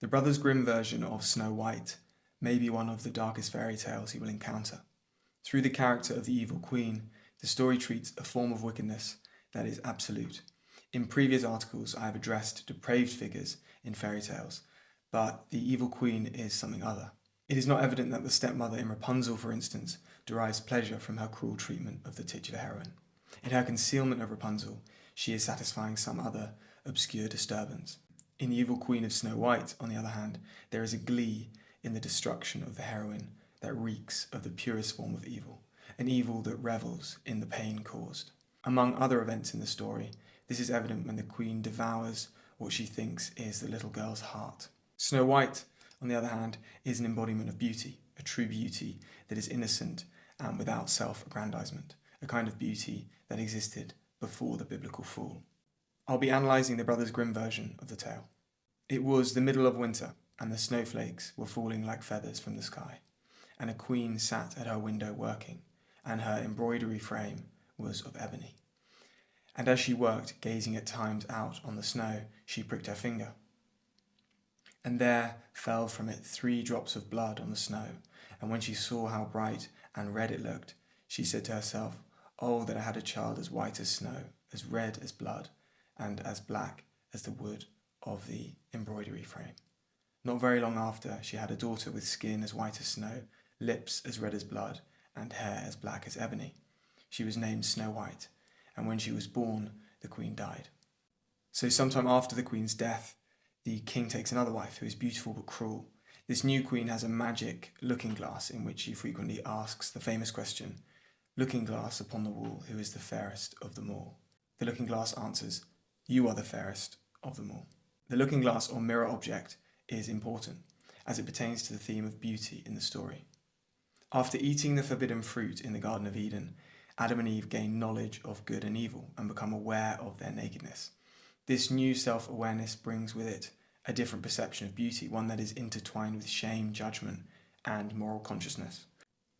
The Brothers Grimm version of Snow White may be one of the darkest fairy tales you will encounter. Through the character of the evil queen, the story treats a form of wickedness that is absolute. In previous articles, I have addressed depraved figures in fairy tales, but the evil queen is something other. It is not evident that the stepmother in Rapunzel, for instance, derives pleasure from her cruel treatment of the titular heroine. In her concealment of Rapunzel, she is satisfying some other obscure disturbance. In the evil queen of Snow White, on the other hand, there is a glee in the destruction of the heroine that reeks of the purest form of evil, an evil that revels in the pain caused. Among other events in the story, this is evident when the queen devours what she thinks is the little girl's heart. Snow White, on the other hand, is an embodiment of beauty, a true beauty that is innocent and without self-aggrandizement, a kind of beauty that existed before the biblical fall. I'll be analysing the Brothers Grimm version of the tale. It was the middle of winter, and the snowflakes were falling like feathers from the sky, and a queen sat at her window working, and her embroidery frame was of ebony. And as she worked, gazing at times out on the snow, she pricked her finger. And there fell from it 3 drops of blood on the snow, and when she saw how bright and red it looked, she said to herself, "Oh, that I had a child as white as snow, as red as blood, and as black as the wood of the embroidery frame." Not very long after, she had a daughter with skin as white as snow, lips as red as blood, and hair as black as ebony. She was named Snow White, and when she was born, the queen died. So sometime after the queen's death, the king takes another wife who is beautiful but cruel. This new queen has a magic looking glass in which she frequently asks the famous question, "Looking glass upon the wall, who is the fairest of them all?" The looking glass answers, "You are the fairest of them all." The looking glass or mirror object is important as it pertains to the theme of beauty in the story. After eating the forbidden fruit in the Garden of Eden, Adam and Eve gain knowledge of good and evil and become aware of their nakedness. This new self-awareness brings with it a different perception of beauty, one that is intertwined with shame, judgment, and moral consciousness.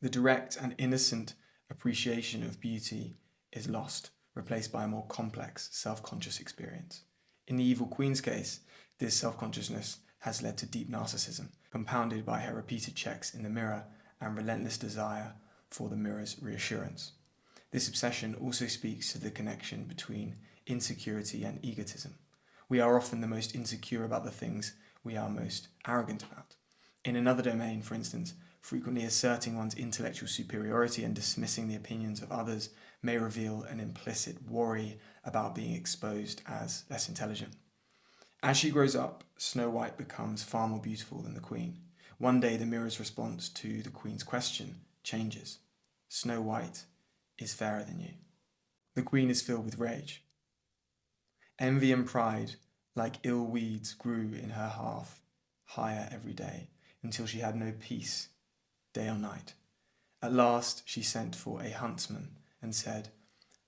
The direct and innocent appreciation of beauty is lost, replaced by a more complex, self-conscious experience. In the evil queen's case, this self-consciousness has led to deep narcissism, compounded by her repeated checks in the mirror and relentless desire for the mirror's reassurance. This obsession also speaks to the connection between insecurity and egotism. We are often the most insecure about the things we are most arrogant about. In another domain, for instance, frequently asserting one's intellectual superiority and dismissing the opinions of others may reveal an implicit worry about being exposed as less intelligent. As she grows up, Snow White becomes far more beautiful than the queen. One day, the mirror's response to the queen's question changes. Snow White is fairer than you. The queen is filled with rage. Envy and pride, like ill weeds, grew in her heart higher every day, until she had no peace, day or night. At last she sent for a huntsman and said,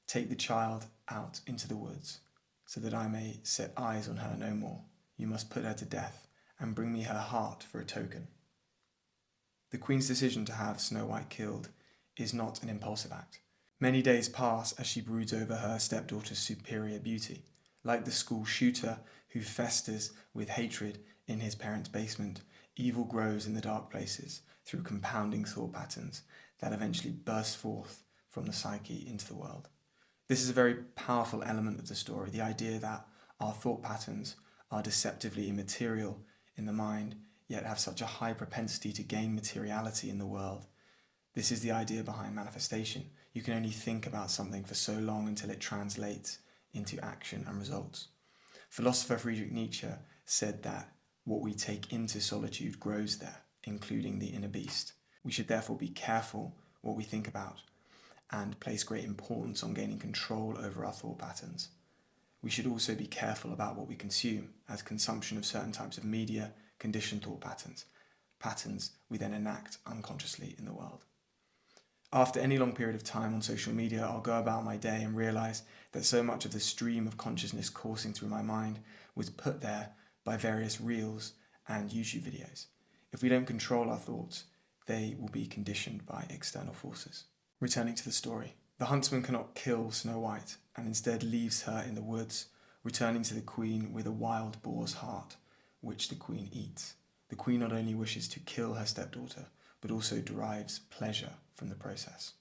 "Take the child out into the woods, so that I may set eyes on her no more. You must put her to death, and bring me her heart for a token." The queen's decision to have Snow White killed is not an impulsive act. Many days pass as she broods over her stepdaughter's superior beauty. Like the school shooter who festers with hatred in his parents' basement, evil grows in the dark places through compounding thought patterns that eventually burst forth from the psyche into the world. This is a very powerful element of the story, the idea that our thought patterns are deceptively immaterial in the mind, yet have such a high propensity to gain materiality in the world. This is the idea behind manifestation. You can only think about something for so long until it translates into action and results. Philosopher Friedrich Nietzsche said that what we take into solitude grows there, including the inner beast. We should therefore be careful what we think about and place great importance on gaining control over our thought patterns. We should also be careful about what we consume, as consumption of certain types of media condition thought patterns we then enact unconsciously in the world. After any long period of time on social media, I'll go about my day and realize that so much of the stream of consciousness coursing through my mind was put there by various reels and YouTube videos. If we don't control our thoughts, they will be conditioned by external forces. Returning to the story, the huntsman cannot kill Snow White and instead leaves her in the woods, returning to the queen with a wild boar's heart, which the queen eats. The queen not only wishes to kill her stepdaughter, but also derives pleasure from the process.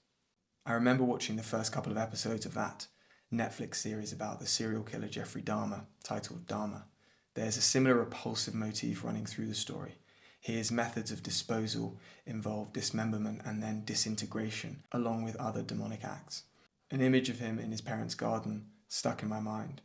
I remember watching the first couple of episodes of that Netflix series about the serial killer Jeffrey Dahmer, titled Dahmer. There's a similar repulsive motif running through the story. His methods of disposal involve dismemberment and then disintegration, along with other demonic acts. An image of him in his parents' garden stuck in my mind.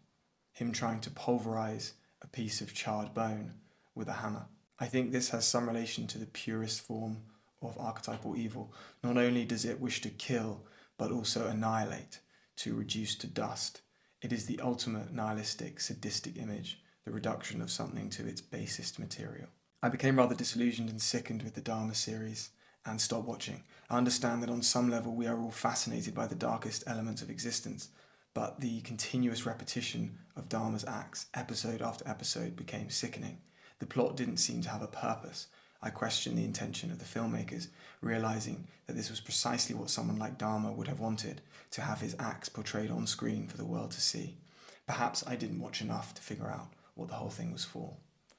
Him trying to pulverize a piece of charred bone with a hammer. I think this has some relation to the purest form of archetypal evil. Not only does it wish to kill, but also annihilate, to reduce to dust. It is the ultimate nihilistic, sadistic image, the reduction of something to its basest material. I became rather disillusioned and sickened with the Dharma series and stopped watching. I understand that on some level we are all fascinated by the darkest elements of existence, but the continuous repetition of Dharma's acts, episode after episode, became sickening. The plot didn't seem to have a purpose. I questioned the intention of the filmmakers, realizing that this was precisely what someone like Dharma would have wanted, to have his acts portrayed on screen for the world to see. Perhaps I didn't watch enough to figure out what the whole thing was for.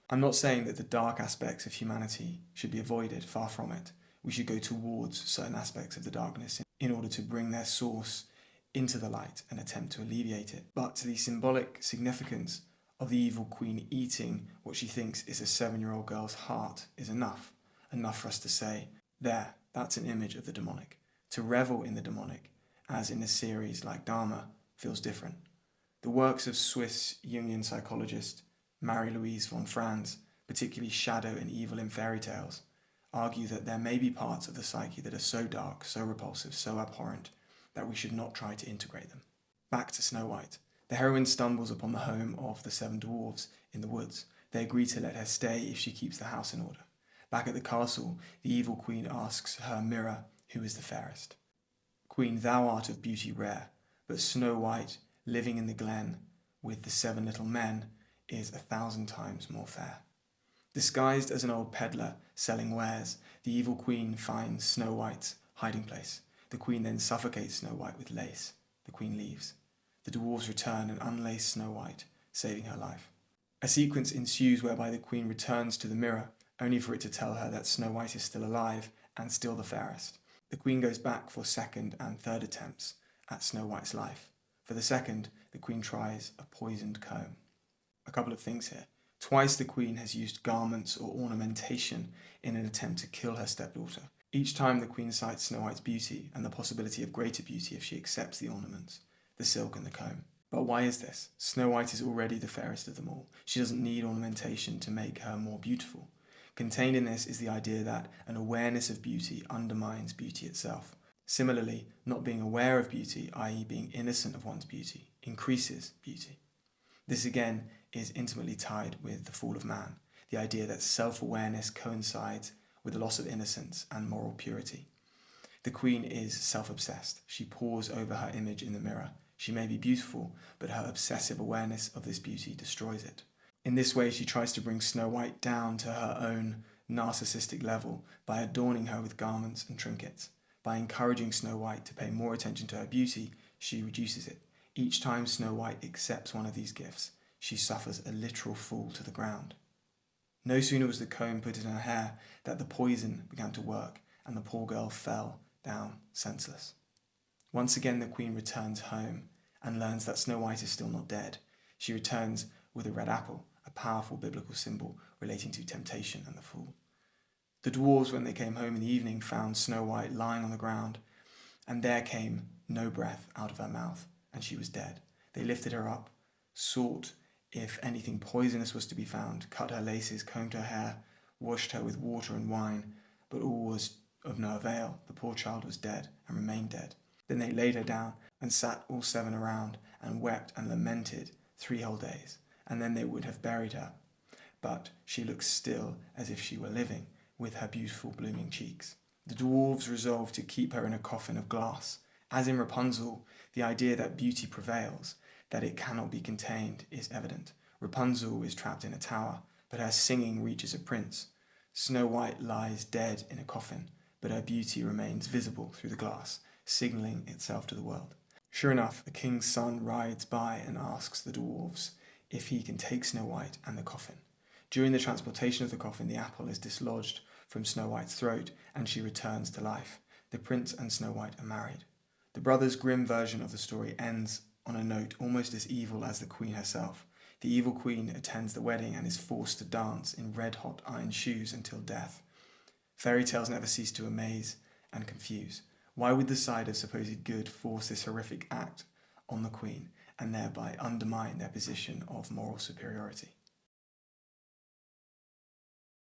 I'm not saying that the dark aspects of humanity should be avoided, far from it. We should go towards certain aspects of the darkness in order to bring their source into the light and attempt to alleviate it. But the symbolic significance of the evil queen eating what she thinks is a 7-year-old girl's heart is enough for us to say, there, that's an image of the demonic. To revel in the demonic, as in a series like Dharma, feels different. The works of Swiss Jungian psychologist Marie-Louise von Franz, particularly Shadow and Evil in Fairy Tales, argue that there may be parts of the psyche that are so dark, so repulsive, so abhorrent, that we should not try to integrate them. Back to Snow White. The heroine stumbles upon the home of the 7 dwarves in the woods. They agree to let her stay if she keeps the house in order. Back at the castle, the evil queen asks her mirror, who is the fairest. Queen, thou art of beauty rare, but Snow White, living in the glen with the 7 little men, is 1,000 times more fair. Disguised as an old peddler selling wares, the evil queen finds Snow White's hiding place. The queen then suffocates Snow White with lace. The queen leaves. The dwarves return and unlace Snow White, saving her life. A sequence ensues whereby the queen returns to the mirror, only for it to tell her that Snow White is still alive and still the fairest. The queen goes back for second and third attempts at Snow White's life. For the second, the queen tries a poisoned comb. A couple of things here. Twice the queen has used garments or ornamentation in an attempt to kill her stepdaughter. Each time the queen cites Snow White's beauty and the possibility of greater beauty if she accepts the ornaments, the silk and the comb. But why is this? Snow White is already the fairest of them all. She doesn't need ornamentation to make her more beautiful. Contained in this is the idea that an awareness of beauty undermines beauty itself. Similarly, not being aware of beauty, i.e. being innocent of one's beauty, increases beauty. This again is intimately tied with the fall of man, the idea that self-awareness coincides with the loss of innocence and moral purity. The queen is self-obsessed. She pores over her image in the mirror. She may be beautiful, but her obsessive awareness of this beauty destroys it. In this way, she tries to bring Snow White down to her own narcissistic level by adorning her with garments and trinkets. By encouraging Snow White to pay more attention to her beauty, she reduces it. Each time Snow White accepts one of these gifts, she suffers a literal fall to the ground. No sooner was the comb put in her hair that the poison began to work, and the poor girl fell down senseless. Once again the queen returns home and learns that Snow White is still not dead. She returns with a red apple, a powerful biblical symbol relating to temptation and the fall. The dwarves, when they came home in the evening, found Snow White lying on the ground, and there came no breath out of her mouth, and she was dead. They lifted her up, sought if anything poisonous was to be found, cut her laces, combed her hair, washed her with water and wine, but all was of no avail. The poor child was dead and remained dead. Then they laid her down and sat all 7 around and wept and lamented 3 whole days, and then they would have buried her. But she looked still as if she were living, with her beautiful blooming cheeks. The dwarves resolved to keep her in a coffin of glass. As in Rapunzel, the idea that beauty prevails, that it cannot be contained, is evident. Rapunzel is trapped in a tower, but her singing reaches a prince. Snow White lies dead in a coffin, but her beauty remains visible through the glass, signalling itself to the world. Sure enough, a king's son rides by and asks the dwarves if he can take Snow White and the coffin. During the transportation of the coffin, the apple is dislodged from Snow White's throat and she returns to life. The prince and Snow White are married. The Brothers Grimm version of the story ends on a note almost as evil as the queen herself. The evil queen attends the wedding and is forced to dance in red-hot iron shoes until death. Fairy tales never cease to amaze and confuse. Why would the side of supposed good force this horrific act on the queen and thereby undermine their position of moral superiority?